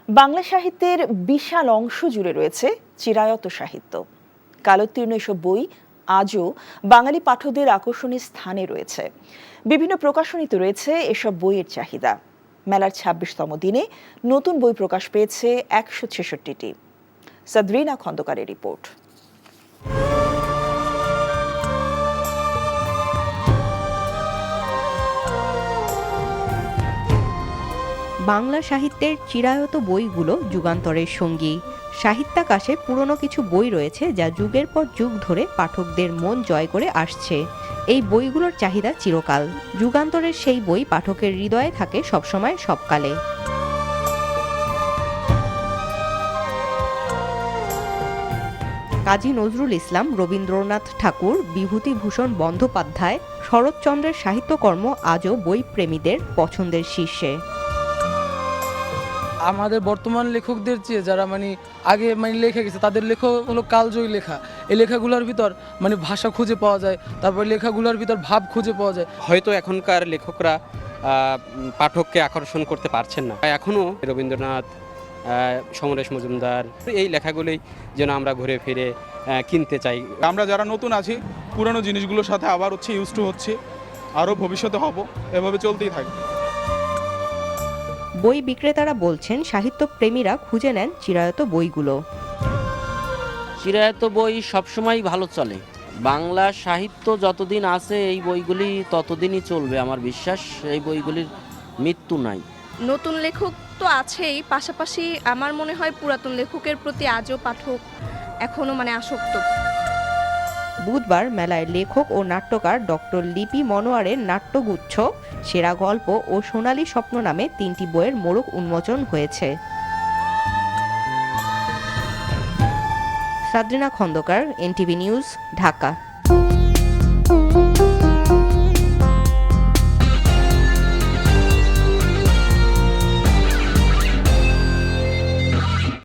বাংলা সাহিত্যের বিশাল অংশ জুড়ে রয়েছে চিরায়ত সাহিত্য। কালোত্তীর্ণ এসব বই আজও বাঙালি পাঠকদের আকর্ষণীয় স্থানে রয়েছে। বিভিন্ন প্রকাশনীতে রয়েছে এসব বইয়ের চাহিদা। মেলার ২৬তম দিনে নতুন বই প্রকাশ পেয়েছে ১৬৬টি। সাদরিনা খন্দকারের রিপোর্ট। বাংলা সাহিত্যের চিরায়ত বইগুলো যুগান্তরের সঙ্গী। সাহিত্যাকাশে পুরনো কিছু বই রয়েছে যা যুগের পর যুগ ধরে পাঠকদের মন জয় করে আসছে। এই বইগুলোর চাহিদা চিরকাল। যুগান্তরের সেই বই পাঠকের হৃদয়ে থাকে সবসময় সবকালে। কাজী নজরুল ইসলাম, রবীন্দ্রনাথ ঠাকুর, বিভূতিভূষণ বন্দ্যোপাধ্যায়, শরৎচন্দ্রের সাহিত্যকর্ম আজও বই প্রেমীদের পছন্দের শীর্ষে। আমাদের বর্তমান লেখকদের চেয়ে যারা আগে লেখে গেছে তাদের লেখা হলো কালজয়ী লেখা। এই লেখাগুলোর ভিতর ভাষা খুঁজে পাওয়া যায়, তারপর লেখাগুলোর ভিতর ভাব খুঁজে পাওয়া যায়। হয়তো এখনকার লেখকরা পাঠককে আকর্ষণ করতে পারছেন না। এখনও রবীন্দ্রনাথ, সমরেশ মজুমদার, এই লেখাগুলোই যেন আমরা ঘুরে ফিরে কিনতে চাই। আমরা যারা নতুন আছি পুরানো জিনিসগুলোর সাথে আবার ইউজ টু হচ্ছে, আরও ভবিষ্যতে হব, এভাবে চলতেই থাকবে। বই বিক্রেতারা বলছেন সাহিত্য প্রেমীরা খুঁজে নেন চিরায়ত বইগুলো। চিরায়ত বই সবসময় ভালো চলে। বাংলা সাহিত্য যতদিন আছে এই বইগুলি ততদিনই চলবে। আমার বিশ্বাস এই বইগুলির মৃত্যু নাই। নতুন লেখক তো আছেই, পাশাপাশি আমার মনে হয় পুরাতন লেখকের প্রতি আজও পাঠক এখনো আসক্ত। বুধবার মেলায় লেখক ও নাট্যকার ডক্টর লিপি মনোয়ারের নাট্যগুচ্ছ, সেরা গল্প ও সোনালী স্বপ্ন নামে ৩টি বইয়ের মোড়ক উন্মোচন হয়েছে। সাদরিনা খন্দকার, এনটিভি নিউজ, ঢাকা।